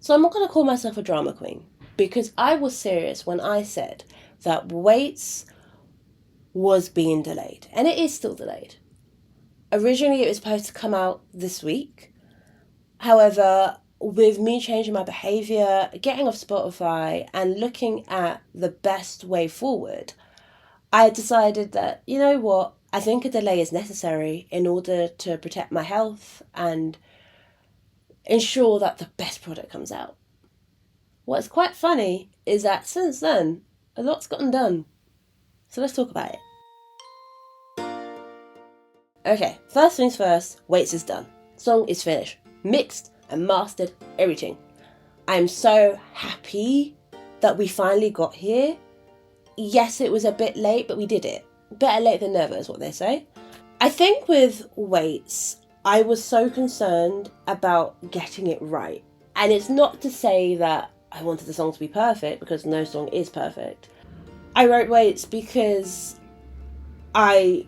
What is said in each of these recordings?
So I'm not going to call myself a drama queen, because I was serious when I said that Waits was being delayed, and it is still delayed. Originally, it was supposed to come out this week. However, with me changing my behaviour, getting off Spotify, and looking at the best way forward, I decided that, you know what, I think a delay is necessary in order to protect my health and ensure that the best product comes out. What's quite funny is that since then, a lot's gotten done. So let's talk about it. Okay, first things first, Waits is done. Song is finished. Mixed and mastered, everything. I'm so happy that we finally got here. Yes, it was a bit late, but we did it. Better late than never is what they say. I think with Waits, I was so concerned about getting it right. And it's not to say that I wanted the song to be perfect, because no song is perfect. I wrote Waits because I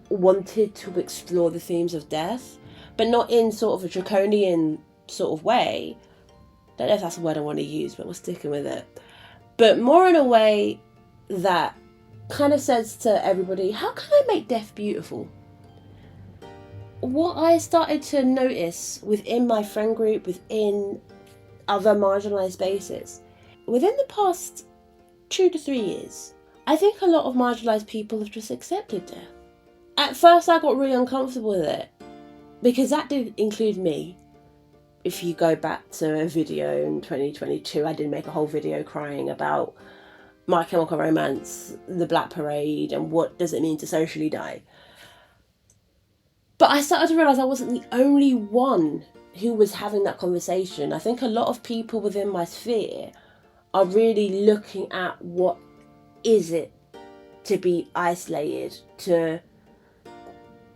wanted to explore the themes of death, but not in sort of a draconian sort of way. Don't know if that's a word I want to use, but we're sticking with it. But more in a way that kind of says to everybody, how can I make death beautiful? What I started to notice within my friend group, within other marginalised spaces, within the past 2 to 3 years, I think a lot of marginalised people have just accepted death. At first I got really uncomfortable with it, because that did include me. If you go back to a video in 2022, I did make a whole video crying about My Chemical Romance, the Black Parade, and what does it mean to socially die. But I started to realise I wasn't the only one who was having that conversation. I think a lot of people within my sphere are really looking at what is it to be isolated, to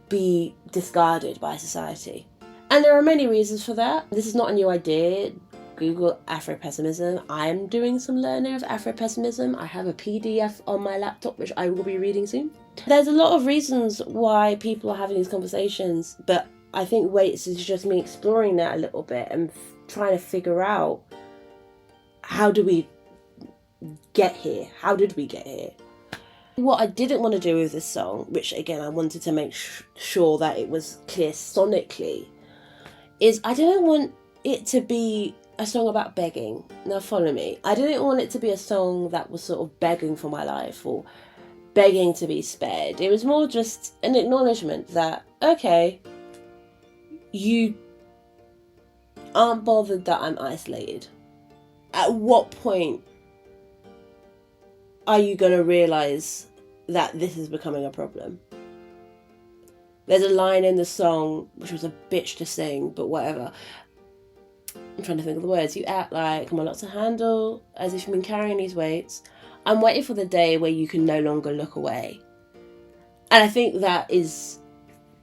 be discarded by society. And there are many reasons for that. This is not a new idea. Google Afro-pessimism. I'm doing some learning of Afro-pessimism. I have a PDF on my laptop which I will be reading soon. There's a lot of reasons why people are having these conversations, but I think Waits is just me exploring that a little bit and trying to figure out, how do we get here? How did we get here? What I didn't want to do with this song, which again I wanted to make sure that it was clear sonically, is I didn't want it to be a song about begging. Now follow me. I didn't want it to be a song that was sort of begging for my life or begging to be spared. It was more just an acknowledgement that, okay, you aren't bothered that I'm isolated. At what point are you going to realise that this is becoming a problem? There's a line in the song which was a bitch to sing, but whatever. I'm trying to think of the words. You act like I'm a lot to handle, as if you've been carrying these weights. I'm waiting for the day where you can no longer look away. And I think that is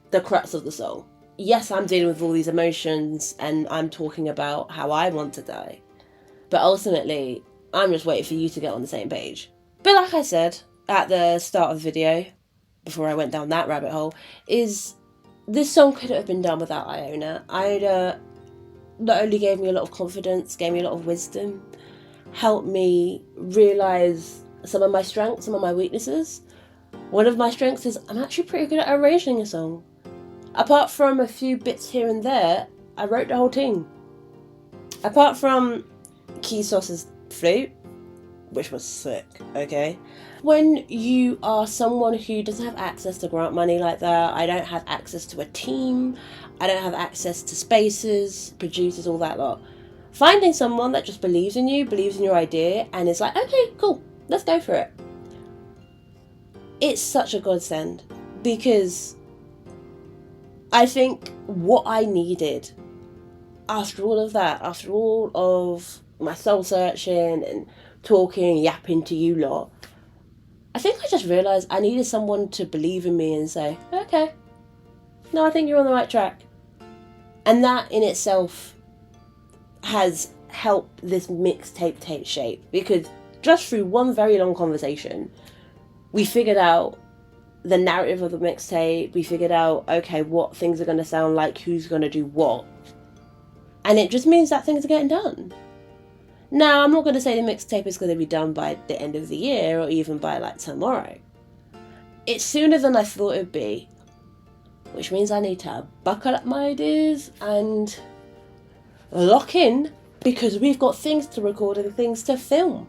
the crux of the song. Yes, I'm dealing with all these emotions and I'm talking about how I want to die. But ultimately, I'm just waiting for you to get on the same page. But like I said at the start of the video, before I went down that rabbit hole, is this song couldn't have been done without Iona. Iona not only gave me a lot of confidence, gave me a lot of wisdom, helped me realise some of my strengths, some of my weaknesses. One of my strengths is I'm actually pretty good at arranging a song. Apart from a few bits here and there, I wrote the whole thing. Apart from Key Sauce's flute, which was sick, okay? When you are someone who doesn't have access to grant money like that, I don't have access to a team, I don't have access to spaces, producers, all that lot. Finding someone that just believes in you, believes in your idea, and is like, okay, cool, let's go for it. It's such a godsend, because I think what I needed after all of that, after all of my soul searching and talking, yapping to you lot, I think I just realised I needed someone to believe in me and say, okay, no, I think you're on the right track. And that in itself has helped this mixtape take shape, because just through one very long conversation, we figured out the narrative of the mixtape, we figured out, okay, what things are going to sound like, who's going to do what. And it just means that things are getting done. Now, I'm not going to say the mixtape is going to be done by the end of the year or even by like tomorrow. It's sooner than I thought it would be, which means I need to buckle up my ideas and lock in, because we've got things to record and things to film.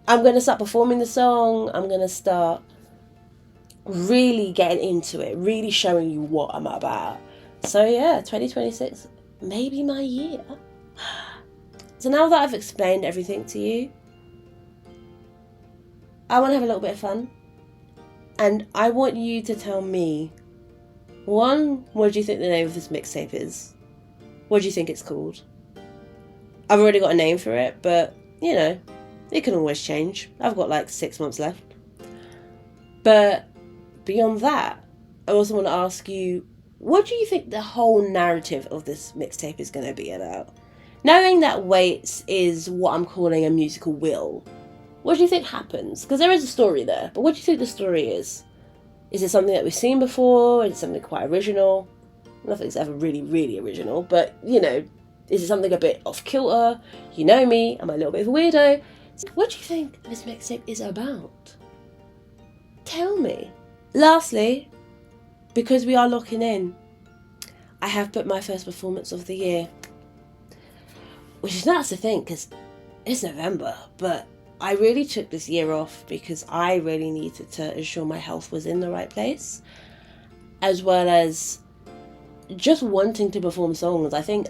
I'm going to start performing the song. I'm going to start really getting into it, really showing you what I'm about. So yeah, 2026 may be my year. So now that I've explained everything to you, I want to have a little bit of fun. And I want you to tell me, one, what do you think the name of this mixtape is? What do you think it's called? I've already got a name for it, but, you know, it can always change. I've got like 6 months left. But beyond that, I also want to ask you, what do you think the whole narrative of this mixtape is going to be about? Knowing that Waits is what I'm calling a musical will, what do you think happens? Because there is a story there, but what do you think the story is? Is it something that we've seen before? Is it something quite original? Nothing's ever really, really original, but, you know, is it something a bit off kilter? You know me, I'm a little bit of a weirdo. What do you think this mixtape is about? Tell me. Lastly, because we are locking in, I have put my first performance of the year. Which is nuts to think, because it's November, but I really took this year off because I really needed to ensure my health was in the right place, as well as just wanting to perform songs. I think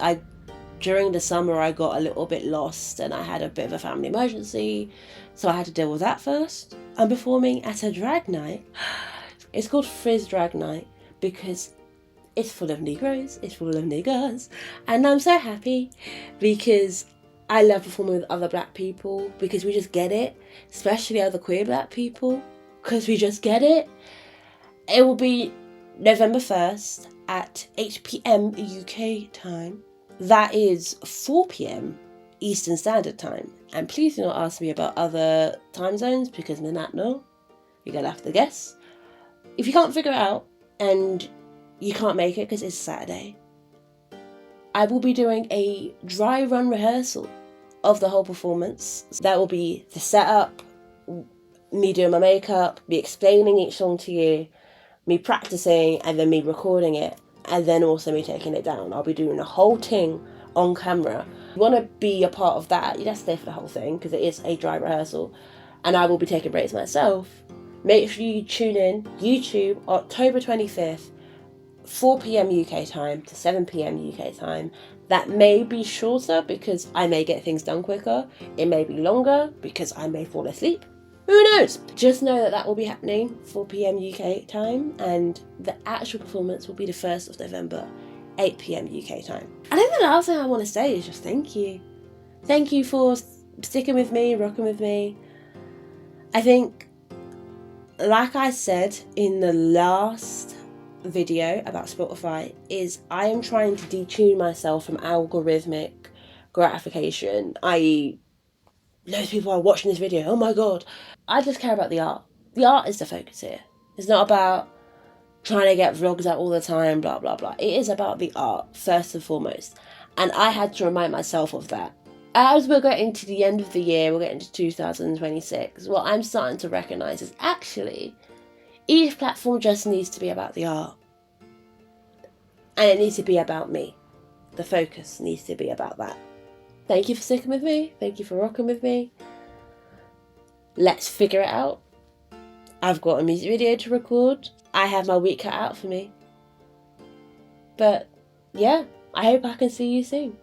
during the summer I got a little bit lost and I had a bit of a family emergency, so I had to deal with that first. I'm performing at a drag night. It's called Frizz Drag Night because it's full of Negroes, it's full of niggas, and I'm so happy because I love performing with other black people because we just get it, especially other queer black people, because we just get it. It will be November 1st at 8 p.m. UK time. That is 4 p.m. Eastern Standard Time. And please do not ask me about other time zones because I don't know. You're going to have to guess. If you can't figure it out and you can't make it because it's Saturday, I will be doing a dry run rehearsal of the whole performance. That will be the setup, me doing my makeup, me explaining each song to you, me practicing, and then me recording it, and then also me taking it down. I'll be doing the whole thing on camera. If you want to be a part of that, you have to stay for the whole thing because it is a dry rehearsal, and I will be taking breaks myself. Make sure you tune in, YouTube, October 25th, 4 p.m. UK time to 7 p.m. UK time. That may be shorter because I may get things done quicker. It may be longer because I may fall asleep. Who knows? Just know that will be happening 4 p.m. UK time, and the actual performance will be the 1st of November, 8 p.m. UK time. I think the last thing I want to say is just thank you. Thank you for sticking with me, rocking with me. I think, like I said in the last video about Spotify, is I am trying to detune myself from algorithmic gratification, i.e. loads of people are watching this video, oh my god. I just care about the art. The art is the focus here. It's not about trying to get vlogs out all the time, blah blah blah. It is about the art first and foremost, and I had to remind myself of that. As we're getting to the end of the year, we're getting to 2026, what I'm starting to recognise is actually each platform just needs to be about the art. And it needs to be about me. The focus needs to be about that. Thank you for sticking with me. Thank you for rocking with me. Let's figure it out. I've got a music video to record. I have my week cut out for me. But yeah, I hope I can see you soon.